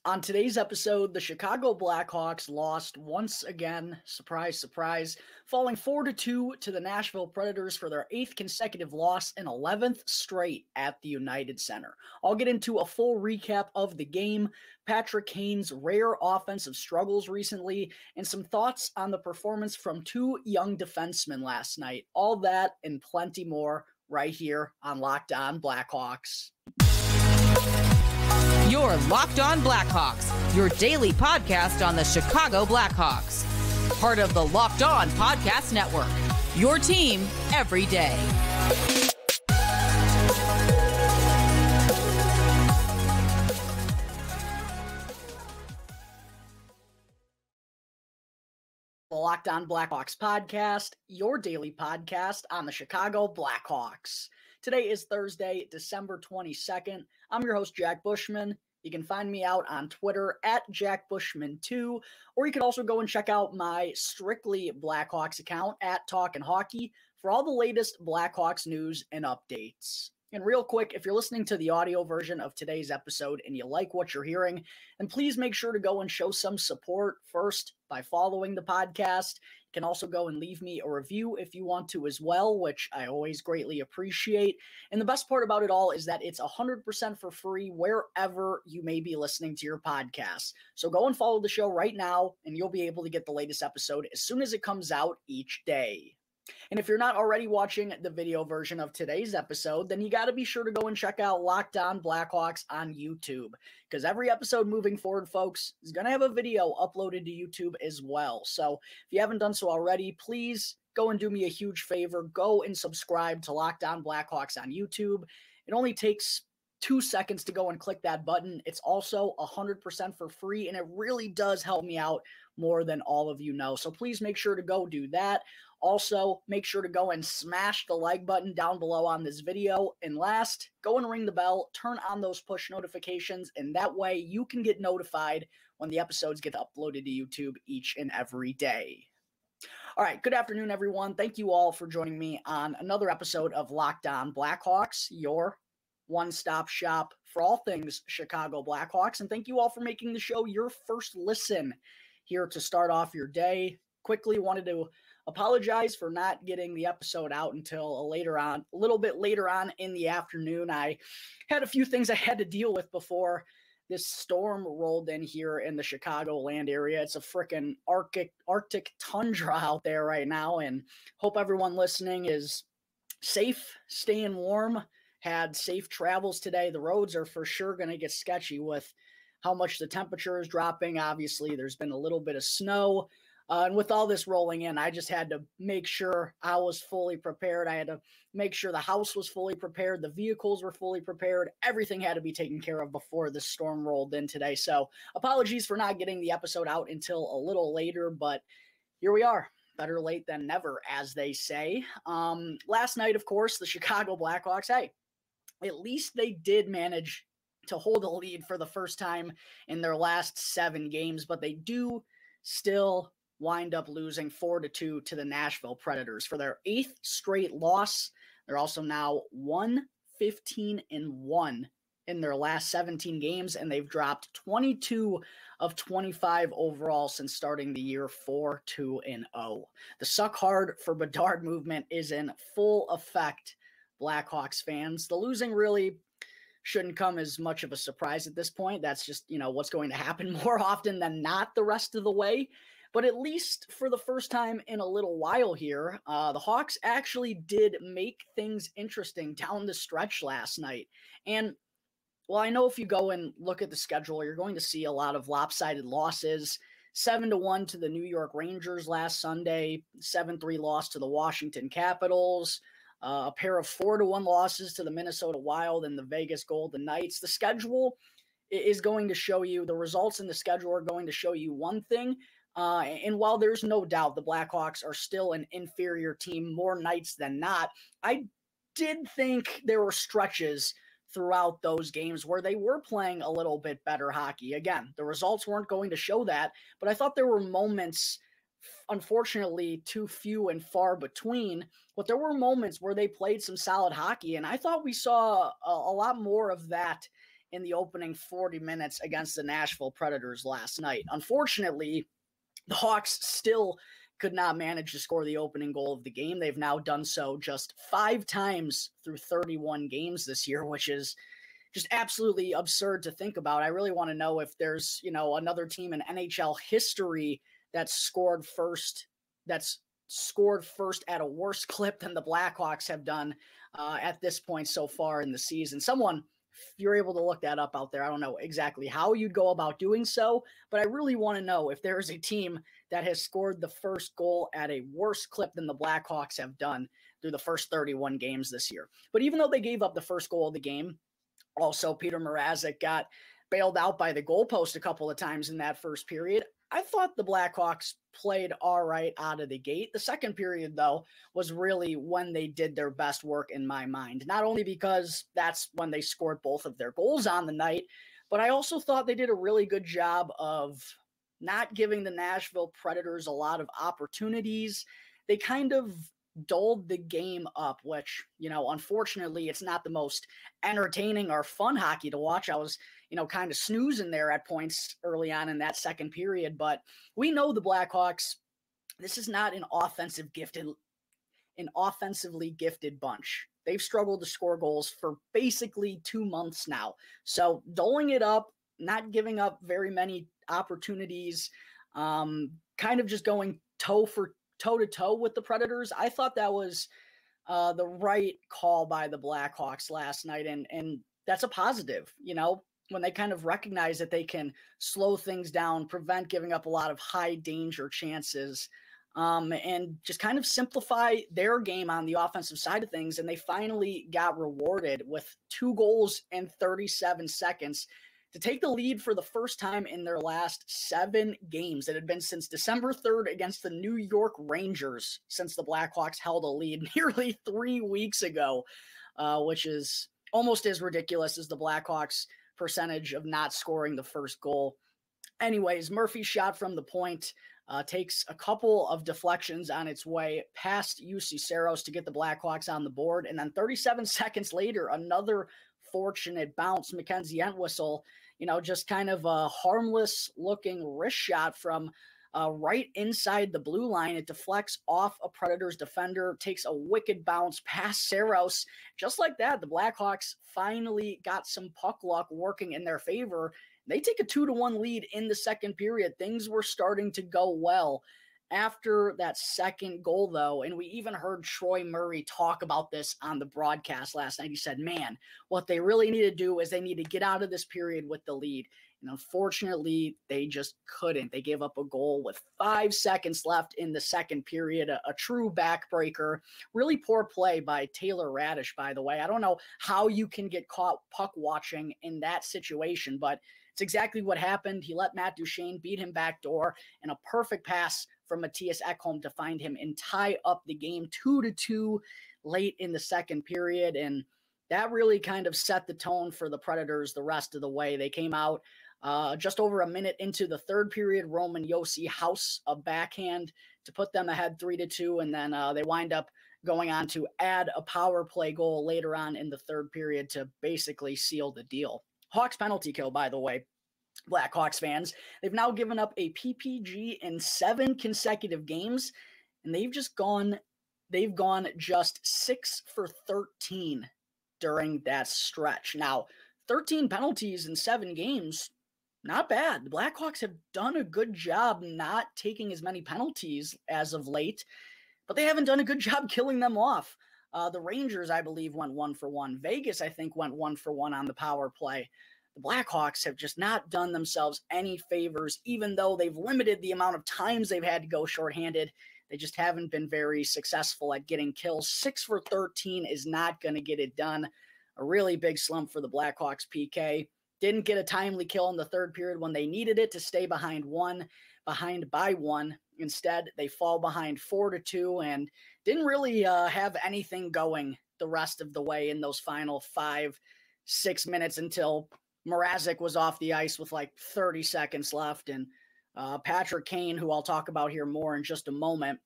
On today's episode, the Chicago Blackhawks lost once again, surprise, surprise, falling 4-2 to the Nashville Predators for their 8th consecutive loss and 11th straight at the United Center. I'll get into a full recap of the game, Patrick Kane's rare offensive struggles recently, and some thoughts on the performance from two young defensemen last night. All that and plenty more right here on Locked On Blackhawks. You're Locked On Blackhawks, your daily podcast on the Chicago Blackhawks. Part of the Locked On Podcast Network, your team every day. The Locked On Blackhawks podcast, your daily podcast on the Chicago Blackhawks. Today is Thursday, December 22nd. I'm your host, Jack Bushman. You can find me out on Twitter at JackBushman2, or you can also go and check out my Strictly Blackhawks account at Talkin' Hockey for all the latest Blackhawks news and updates. And real quick, if you're listening to the audio version of today's episode and you like what you're hearing, then please make sure to go and show some support first by following the podcast. You can also go and leave me a review if you want to as well, which I always greatly appreciate. And the best part about it all is that it's 100% for free wherever you may be listening to your podcast. So go and follow the show right now, and you'll be able to get the latest episode as soon as it comes out each day. And if you're not already watching the video version of today's episode, then you got to be sure to go and check out Locked On Blackhawks on YouTube, because every episode moving forward, folks, is going to have a video uploaded to YouTube as well. So if you haven't done so already, please go and do me a huge favor. Go and subscribe to Locked On Blackhawks on YouTube. It only takes 2 seconds to go and click that button. It's also 100% for free, and it really does help me out more than all of you know. So please make sure to go do that. Also, make sure to go and smash the like button down below on this video. And last, go and ring the bell, turn on those push notifications, and that way you can get notified when the episodes get uploaded to YouTube each and every day. All right, good afternoon, everyone. Thank you all for joining me on another episode of Locked On Blackhawks, your one-stop shop for all things Chicago Blackhawks. And thank you all for making the show your first listen here to start off your day. Quickly wanted to apologize for not getting the episode out until a little bit later on in the afternoon. I had a few things I had to deal with before this storm rolled in here in the Chicagoland area. It's a freaking Arctic tundra out there right now, and hope everyone listening is safe, staying warm, had safe travels today. The roads are for sure going to get sketchy with how much the temperature is dropping. Obviously, there's been a little bit of snow. And with all this rolling in, I just had to make sure I was fully prepared. I had to make sure the house was fully prepared. The vehicles were fully prepared. Everything had to be taken care of before the storm rolled in today. So apologies for not getting the episode out until a little later, but here we are. Better late than never, as they say. Last night, of course, the Chicago Blackhawks, hey, at least they did manage to hold a lead for the first time in their last 7 games, but they do still wind up losing 4-2 to the Nashville Predators for their 8th straight loss. They're also now 1-15-1 in their last 17 games, and they've dropped 22 of 25 overall since starting the year 4-2-0. The suck hard for Bedard movement is in full effect, Blackhawks fans. The losing really shouldn't come as much of a surprise at this point. That's just, what's going to happen more often than not the rest of the way. But at least for the first time in a little while here, the Hawks actually did make things interesting down the stretch last night. And, well, I know if you go and look at the schedule, you're going to see a lot of lopsided losses. 7-1 to the New York Rangers last Sunday, 7-3 loss to the Washington Capitals, a pair of 4-1 losses to the Minnesota Wild and the Vegas Golden Knights. The schedule is going to show you, the results in the schedule are going to show you one thing. And while there's no doubt the Blackhawks are still an inferior team more nights than not, I did think there were stretches throughout those games where they were playing a little bit better hockey. Again, the results weren't going to show that, but I thought there were moments, unfortunately too few and far between, but there were moments where they played some solid hockey, and I thought we saw a lot more of that in the opening 40 minutes against the Nashville Predators last night. Unfortunately, the Hawks still could not manage to score the opening goal of the game. They've now done so just 5 times through 31 games this year, which is just absolutely absurd to think about. I really want to know if there's, another team in NHL history that's scored first at a worse clip than the Blackhawks have done at this point so far in the season. Someone, if you're able to look that up out there, I don't know exactly how you'd go about doing so, but I really want to know if there is a team that has scored the first goal at a worse clip than the Blackhawks have done through the first 31 games this year. But even though they gave up the first goal of the game, also Peter Mrazek got bailed out by the goalpost a couple of times in that first period. I thought the Blackhawks played all right out of the gate. The second period, though, was really when they did their best work in my mind. Not only because that's when they scored both of their goals on the night, but I also thought they did a really good job of not giving the Nashville Predators a lot of opportunities. They kind of dulled the game up, which, unfortunately, it's not the most entertaining or fun hockey to watch. I was, kind of snoozing there at points early on in that second period, but we know the Blackhawks, this is not an offensively gifted bunch. They've struggled to score goals for basically 2 months now. So dulling it up, not giving up very many opportunities, kind of just going toe to toe with the Predators. I thought that was the right call by the Blackhawks last night. And that's a positive, when they kind of recognize that they can slow things down, prevent giving up a lot of high danger chances, and just kind of simplify their game on the offensive side of things. And they finally got rewarded with 2 goals in 37 seconds to take the lead for the first time in their last 7 games. It had been since December 3rd against the New York Rangers since the Blackhawks held a lead nearly 3 weeks ago, which is almost as ridiculous as the Blackhawks' percentage of not scoring the first goal. Anyways, Murphy's shot from the point takes a couple of deflections on its way past UC Saros to get the Blackhawks on the board. And then 37 seconds later, another fortunate bounce. Mackenzie Entwistle, just kind of a harmless looking wrist shot from right inside the blue line. It deflects off a Predators defender, takes a wicked bounce past Saros. Just like that, the Blackhawks finally got some puck luck working in their favor. They take a 2-1 lead in the second period. Things were starting to go well after that second goal, though. And we even heard Troy Murray talk about this on the broadcast last night. He said, man, what they really need to do is they need to get out of this period with the lead. And unfortunately, they just couldn't. They gave up a goal with 5 seconds left in the second period, a true backbreaker. Really poor play by Taylor Radish, by the way. I don't know how you can get caught puck watching in that situation, but it's exactly what happened. He let Matt Duchene beat him backdoor, and a perfect pass from Matthias Ekholm to find him and tie up the game 2-2 late in the second period. And that really kind of set the tone for the Predators the rest of the way. They came out just over a minute into the third period. Roman Josi house a backhand to put them ahead 3-2. And then they wind up going on to add a power play goal later on in the third period to basically seal the deal. Hawks penalty kill, by the way, Blackhawks fans. They've now given up a PPG in 7 consecutive games, and they've gone just 6 for 13 during that stretch. Now, 13 penalties in 7 games, not bad. The Blackhawks have done a good job not taking as many penalties as of late, but they haven't done a good job killing them off. The Rangers, I believe, went 1 for 1. Vegas, I think, went 1 for 1 on the power play. The Blackhawks have just not done themselves any favors, even though they've limited the amount of times they've had to go shorthanded. They just haven't been very successful at getting kills. 6 for 13 is not going to get it done. A really big slump for the Blackhawks PK. Didn't get a timely kill in the third period when they needed it to stay behind by 1. Instead, they fall behind 4-2 and didn't really have anything going the rest of the way in those final 5-6 minutes until Mrazek was off the ice with like 30 seconds left. And Patrick Kane, who I'll talk about here more in just a moment,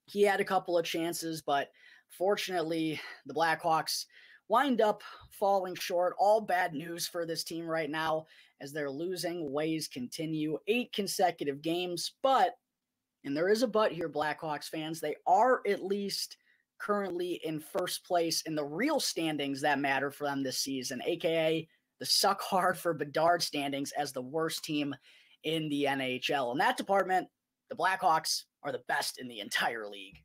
he had a couple of chances, but fortunately the Blackhawks wind up falling short. All bad news for this team right now as their losing ways continue. 8 consecutive games, but, and there is a but here, Blackhawks fans, they are at least currently in first place in the real standings that matter for them this season, aka the suck hard for Bedard standings as the worst team in the NHL. In that department, the Blackhawks are the best in the entire league.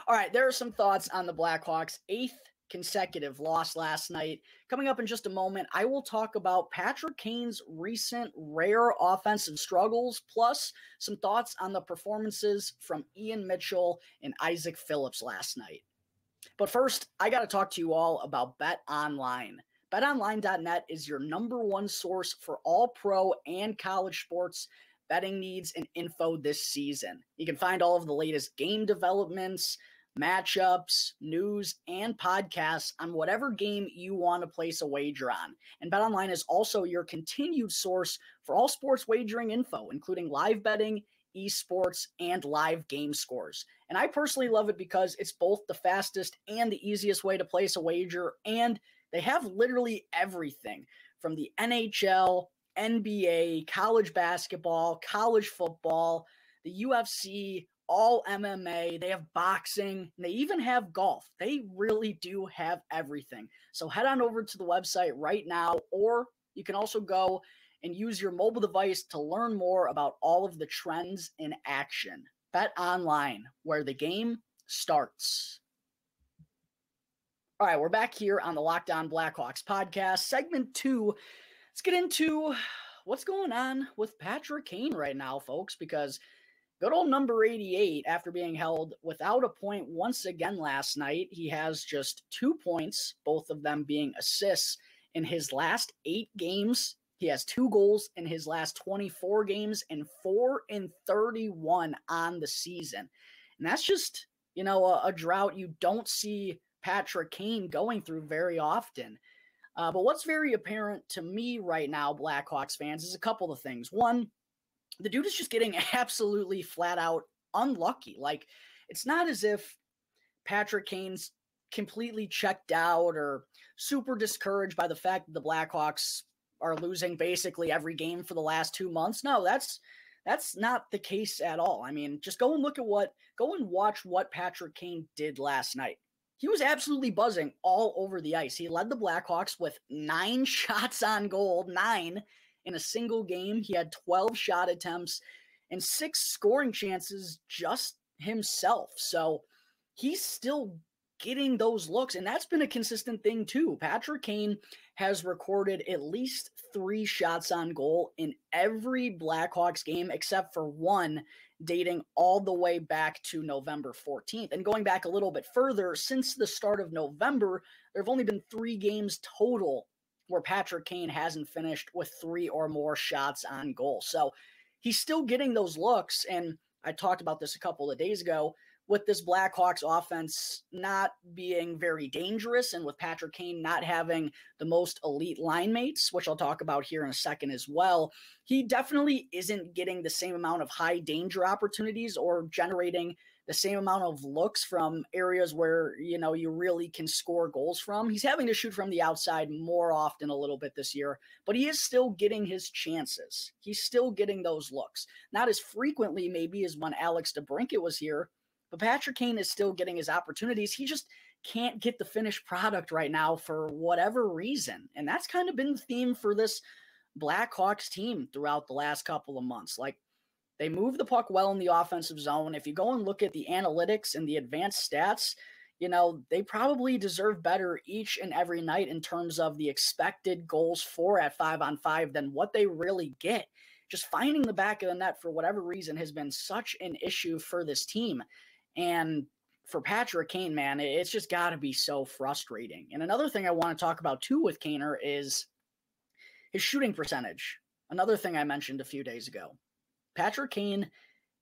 All right, there are some thoughts on the Blackhawks' 8th consecutive loss last night. Coming up in just a moment, I will talk about Patrick Kane's recent rare offensive struggles, plus some thoughts on the performances from Ian Mitchell and Isaak Phillips last night. But first, I got to talk to you all about BetOnline. BetOnline.net is your #1 source for all pro and college sports betting needs and info this season. You can find all of the latest game developments, matchups, news, and podcasts on whatever game you want to place a wager on. And BetOnline is also your continued source for all sports wagering info, including live betting, esports, and live game scores. And I personally love it because it's both the fastest and the easiest way to place a wager, and they have literally everything from the NHL, NBA, college basketball, college football, the UFC, all MMA. They have boxing. And they even have golf. They really do have everything. So head on over to the website right now, or you can also go and use your mobile device to learn more about all of the trends in action. BetOnline, where the game starts. All right, we're back here on the Locked On Blackhawks podcast. Segment 2, let's get into what's going on with Patrick Kane right now, folks, because good old number 88, after being held without a point once again last night, he has just 2 points, both of them being assists in his last 8 games. He has 2 goals in his last 24 games and 4 in 31 on the season. And that's just, a drought you don't see Patrick Kane going through very often. But what's very apparent to me right now, Blackhawks fans, is a couple of things. One, the dude is just getting absolutely flat out unlucky. Like, it's not as if Patrick Kane's completely checked out or super discouraged by the fact that the Blackhawks are losing basically every game for the last 2 months. No, that's not the case at all. I mean, just go and watch what Patrick Kane did last night. He was absolutely buzzing all over the ice. He led the Blackhawks with 9 shots on goal, 9 in a single game. He had 12 shot attempts and 6 scoring chances just himself. So he's still getting those looks, and that's been a consistent thing too. Patrick Kane has recorded at least 3 shots on goal in every Blackhawks game except for one, dating all the way back to November 14th. And going back a little bit further, since the start of November, there have only been 3 games total where Patrick Kane hasn't finished with 3 or more shots on goal. So he's still getting those looks, and I talked about this a couple of days ago, with this Blackhawks offense not being very dangerous and with Patrick Kane not having the most elite line mates, which I'll talk about here in a second as well, he definitely isn't getting the same amount of high danger opportunities or generating the same amount of looks from areas where, you really can score goals from. He's having to shoot from the outside more often a little bit this year, but he is still getting his chances. He's still getting those looks. Not as frequently maybe as when Alex DeBrincat was here, but Patrick Kane is still getting his opportunities. He just can't get the finished product right now for whatever reason. And that's kind of been the theme for this Blackhawks team throughout the last couple of months. Like, they move the puck well in the offensive zone. If you go and look at the analytics and the advanced stats, they probably deserve better each and every night in terms of the expected goals for at 5-on-5 than what they really get. Just finding the back of the net for whatever reason has been such an issue for this team. And for Patrick Kane, man, it's just got to be so frustrating. And another thing I want to talk about too with Kaner is his shooting percentage. Another thing I mentioned a few days ago. Patrick Kane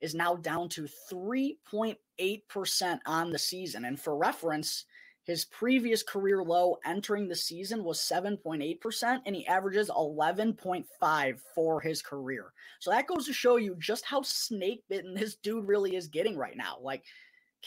is now down to 3.8% on the season. And for reference, his previous career low entering the season was 7.8%, and he averages 11.5 for his career. So that goes to show you just how snake-bitten this dude really is getting right now. Like,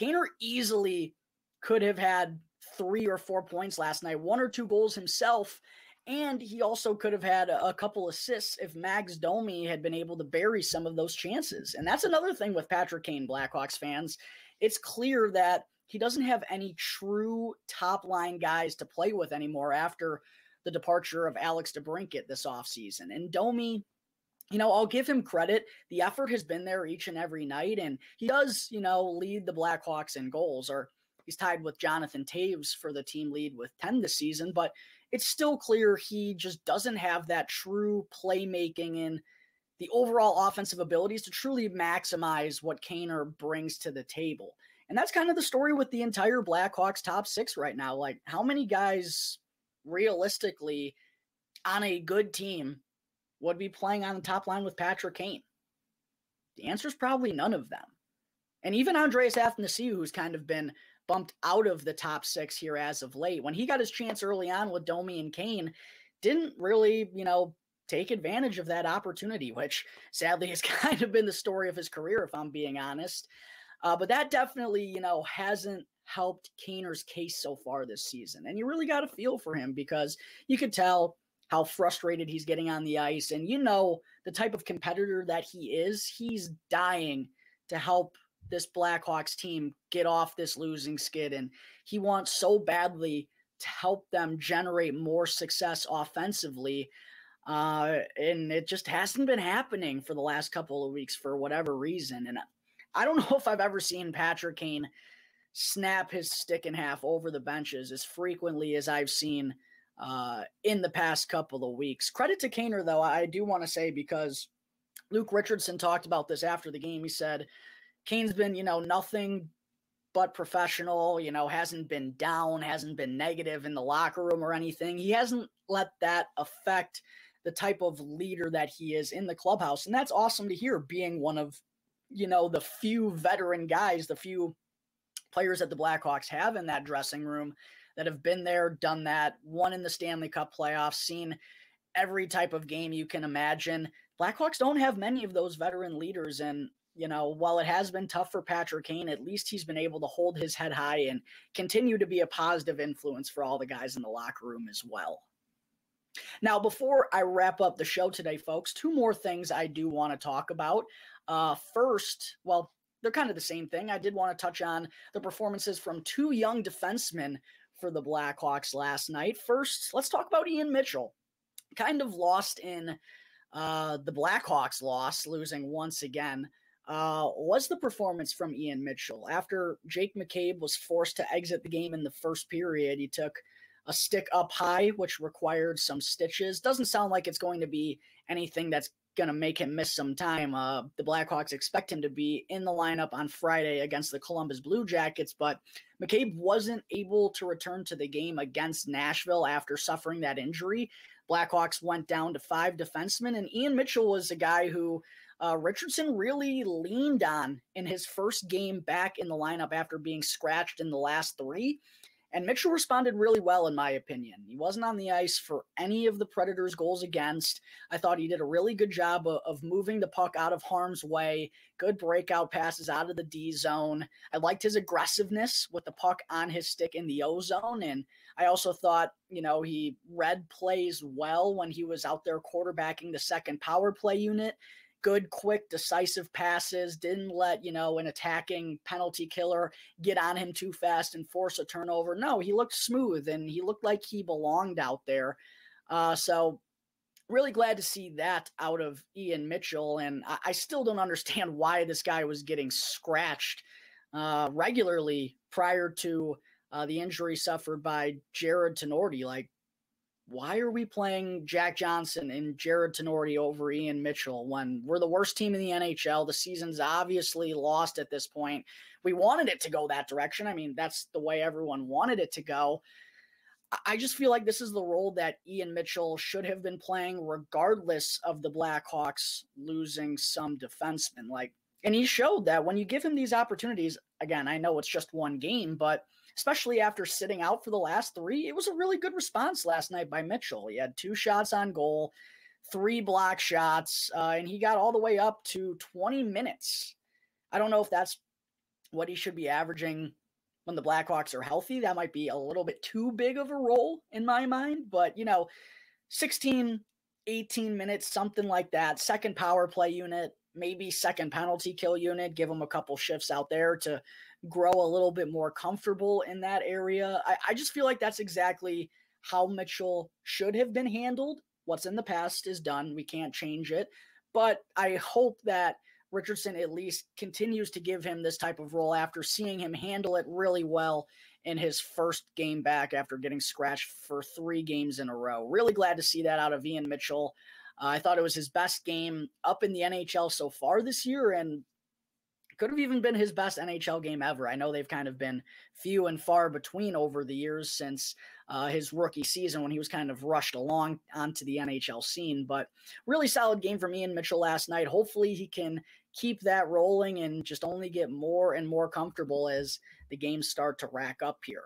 Kaner easily could have had 3 or 4 points last night, 1 or 2 goals himself. And he also could have had a couple assists if Max Domi had been able to bury some of those chances. And that's another thing with Patrick Kane, Blackhawks fans. It's clear that he doesn't have any true top-line guys to play with anymore after the departure of Alex DeBrincat this offseason. And Domi, I'll give him credit. The effort has been there each and every night, and he does, lead the Blackhawks in goals, or he's tied with Jonathan Taves for the team lead with 10 this season, but it's still clear he just doesn't have that true playmaking and the overall offensive abilities to truly maximize what Kaner brings to the table. And that's kind of the story with the entire Blackhawks top 6 right now. Like, how many guys realistically on a good team would be playing on the top line with Patrick Kane? The answer is probably none of them. And even Andreas Athanasiou, who's kind of been bumped out of the top 6 here as of late, when he got his chance early on with Domi and Kane, didn't really, take advantage of that opportunity, which sadly has kind of been the story of his career, if I'm being honest. But that definitely, hasn't helped Kaner's case so far this season. And you really got to feel for him, because you could tell how frustrated he's getting on the ice. And the type of competitor that he is, he's dying to help this Blackhawks team get off this losing skid. And he wants so badly to help them generate more success offensively. And it just hasn't been happening for the last couple of weeks for whatever reason. And I don't know if I've ever seen Patrick Kane snap his stick in half over the benches as frequently as I've seen in the past couple of weeks. Credit to Kaner, though, I do want to say, because Luke Richardson talked about this after the game. He said Kane's been, nothing but professional, hasn't been down, hasn't been negative in the locker room or anything. He hasn't let that affect the type of leader that he is in the clubhouse. And that's awesome to hear, being one of, the few veteran guys, the few players that the Blackhawks have in that dressing room that have been there, done that, won in the Stanley Cup playoffs, seen every type of game you can imagine. Blackhawks don't have many of those veteran leaders. And, while it has been tough for Patrick Kane, at least he's been able to hold his head high and continue to be a positive influence for all the guys in the locker room as well. Now, before I wrap up the show today, folks, 2 more things I do want to talk about. First, well, they're kind of the same thing. I did want to touch on the performances from 2 young defensemen for the Blackhawks last night. First, let's talk about Ian Mitchell. Kind of lost in the Blackhawks loss, losing once again, was the performance from Ian Mitchell. After Jake McCabe was forced to exit the game in the first period, he took a stick up high, which required some stitches. Doesn't sound like it's going to be anything that's going to make him miss some time. The Blackhawks expect him to be in the lineup on Friday against the Columbus Blue Jackets, but McCabe wasn't able to return to the game against Nashville after suffering that injury. Blackhawks went down to 5 defensemen, and Ian Mitchell was a guy who Richardson really leaned on in his first game back in the lineup after being scratched in the last 3. And Mitchell responded really well, in my opinion. He wasn't on the ice for any of the Predators' goals against. I thought he did a really good job of moving the puck out of harm's way, good breakout passes out of the D zone. I liked his aggressiveness with the puck on his stick in the O zone. And I also thought, he read plays well when he was out there quarterbacking the second power play unit. Good, quick, decisive passes, didn't let, an attacking penalty killer get on him too fast and force a turnover. No, he looked smooth and he looked like he belonged out there. So really glad to see that out of Ian Mitchell. And I still don't understand why this guy was getting scratched regularly prior to the injury suffered by Jared Tenorti. Like, why are we playing Jack Johnson and Jared Tenorti over Ian Mitchell when we're the worst team in the NHL? The season's obviously lost at this point. We wanted it to go that direction. I mean, that's the way everyone wanted it to go. I just feel like this is the role that Ian Mitchell should have been playing regardless of the Blackhawks losing some defensemen. And he showed that when you give him these opportunities, again, I know it's just one game, but especially after sitting out for the last 3, it was a really good response last night by Mitchell. He had 2 shots on goal, 3 block shots, and he got all the way up to 20 minutes. I don't know if that's what he should be averaging when the Blackhawks are healthy. That might be a little bit too big of a role in my mind, but 16, 18 minutes, something like that. Second power play unit, maybe second penalty kill unit, give him a couple shifts out there to grow a little bit more comfortable in that area. I just feel like that's exactly how Mitchell should have been handled. What's in the past is done. We can't change it. But I hope that Richardson at least continues to give him this type of role after seeing him handle it really well in his first game back after getting scratched for 3 games in a row. Really glad to see that out of Ian Mitchell. I thought it was his best game up in the NHL so far this year, and could have even been his best NHL game ever. I know they've kind of been few and far between over the years since his rookie season when he was kind of rushed along onto the NHL scene, but really solid game from Ian Mitchell last night. Hopefully he can keep that rolling and just only get more and more comfortable as the games start to rack up here.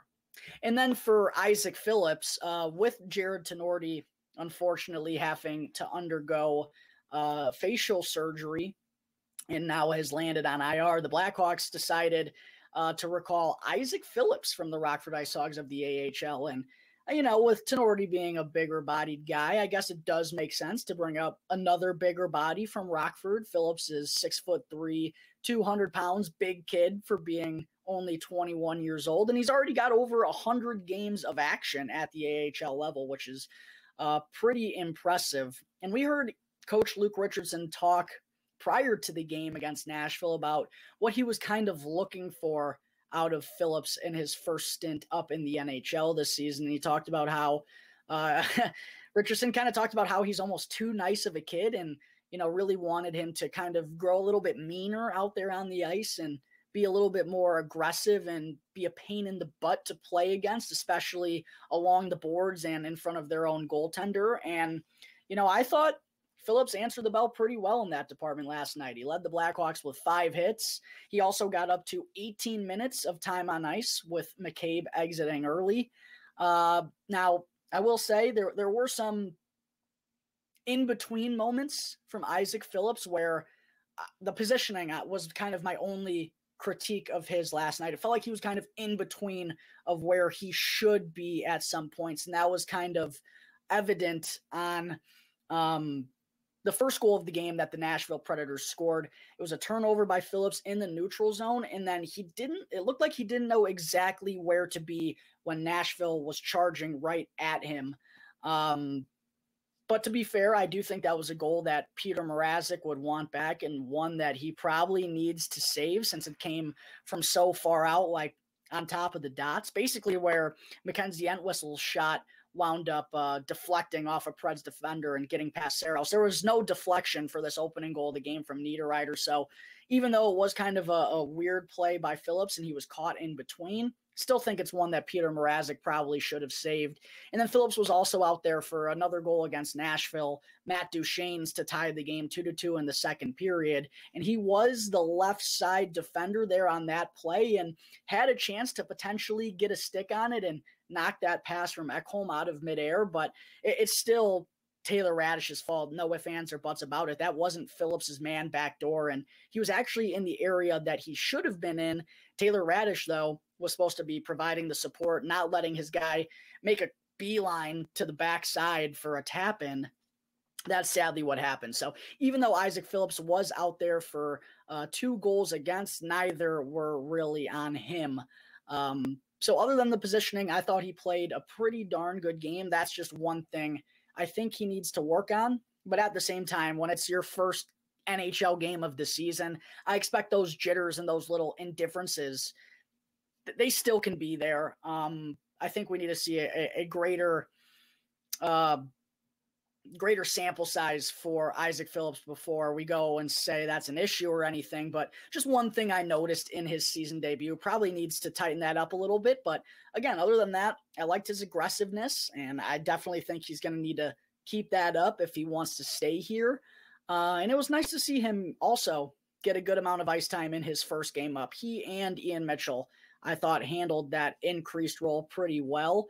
And then for Isaak Phillips, with Jared Tenorti unfortunately having to undergo facial surgery and now has landed on IR, the Blackhawks decided to recall Isaak Phillips from the Rockford Ice Hogs of the AHL. And, with Tenorti being a bigger bodied guy, I guess it does make sense to bring up another bigger body from Rockford. Phillips is 6'3", 200 pounds, big kid for being only 21 years old. And he's already got over 100 games of action at the AHL level, which is pretty impressive. And we heard Coach Luke Richardson talk prior to the game against Nashville about what he was kind of looking for out of Phillips in his first stint up in the NHL this season. He talked about how Richardson kind of talked about how he's almost too nice of a kid and, really wanted him to kind of grow a little bit meaner out there on the ice and be a little bit more aggressive and be a pain in the butt to play against, especially along the boards and in front of their own goaltender. And, I thought Phillips answered the bell pretty well in that department last night. He led the Blackhawks with 5 hits. He also got up to 18 minutes of time on ice with McCabe exiting early. Now, I will say there were some in-between moments from Isaak Phillips where the positioning was kind of my only critique of his last night. It felt like he was kind of in between of where he should be at some points, and that was kind of evident on the first goal of the game that the Nashville Predators scored. It was a turnover by Phillips in the neutral zone, and then it looked like he didn't know exactly where to be when Nashville was charging right at him. But to be fair, I do think that was a goal that Peter Mrazek would want back and one that he probably needs to save since it came from so far out, like on top of the dots, basically where Mackenzie Entwistle's shot wound up deflecting off a Preds defender and getting past Saros. There was no deflection for this opening goal of the game from Niederreiter. So even though it was kind of a weird play by Phillips and he was caught in between, still think it's one that Peter Mrazek probably should have saved. And then Phillips was also out there for another goal against Nashville, Matt Duchene's, to tie the game 2-2 in the second period. And he was the left side defender there on that play and had a chance to potentially get a stick on it and knock that pass from Ekholm out of midair. But it's still Taylor Raddysh's fault. No ifs, ands, or buts about it. That wasn't Phillips's man backdoor, and he was actually in the area that he should have been in. Taylor Raddysh, though, was supposed to be providing the support, not letting his guy make a beeline to the backside for a tap-in. That's sadly what happened. So even though Isaak Phillips was out there for 2 goals against, neither were really on him. So other than the positioning, I thought he played a pretty darn good game. That's just one thing I think he needs to work on. But at the same time, when it's your first NHL game of the season, I expect those jitters and those little indifferences, they still can be there. I think we need to see a greater sample size for Isaak Phillips before we go and say that's an issue or anything. But just one thing I noticed in his season debut, probably needs to tighten that up a little bit. But again, other than that, I liked his aggressiveness, and I definitely think he's going to need to keep that up if he wants to stay here. And it was nice to see him also get a good amount of ice time in his first game up. He and Ian Mitchell, I thought, handled that increased role pretty well.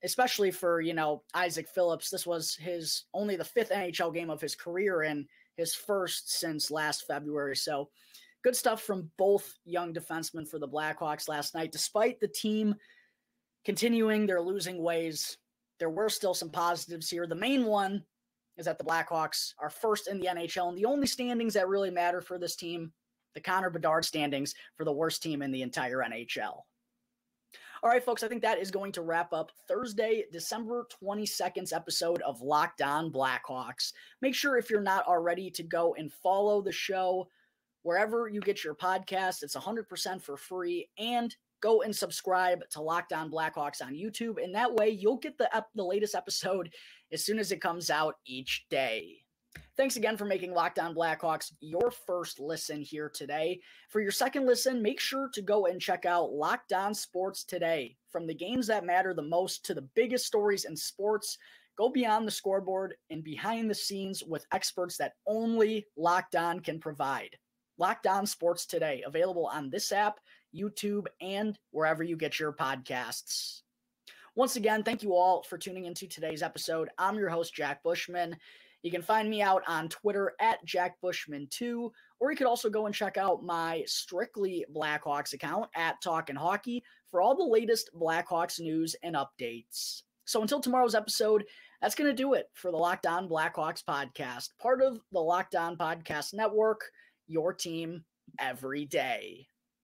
Especially for, Isaak Phillips. This was only the 5th NHL game of his career and his first since last February. So Good stuff from both young defensemen for the Blackhawks last night. Despite the team continuing their losing ways, there were still some positives here. The main one is that the Blackhawks are first in the NHL, and the only standings that really matter for this team, the Connor Bedard standings for the worst team in the entire NHL. All right, folks, I think that is going to wrap up Thursday, December 22nd's episode of Locked On Blackhawks. Make sure, if you're not already, to go and follow the show wherever you get your podcasts. It's 100% for free. And go and subscribe to Locked On Blackhawks on YouTube. And that way you'll get the latest episode as soon as it comes out each day. Thanks again for making Locked On Blackhawks your first listen here today. For your second listen, make sure to go and check out Locked On Sports Today. From the games that matter the most to the biggest stories in sports, go beyond the scoreboard and behind the scenes with experts that only Locked On can provide. Locked On Sports Today, available on this app, YouTube, and wherever you get your podcasts. Once again, thank you all for tuning into today's episode. I'm your host, Jack Bushman. You can find me out on Twitter at JackBushman2, or you could also go and check out my Strictly Blackhawks account at Talkin' Hockey for all the latest Blackhawks news and updates. So until tomorrow's episode, that's going to do it for the Locked On Blackhawks podcast, part of the Locked On Podcast Network, your team every day.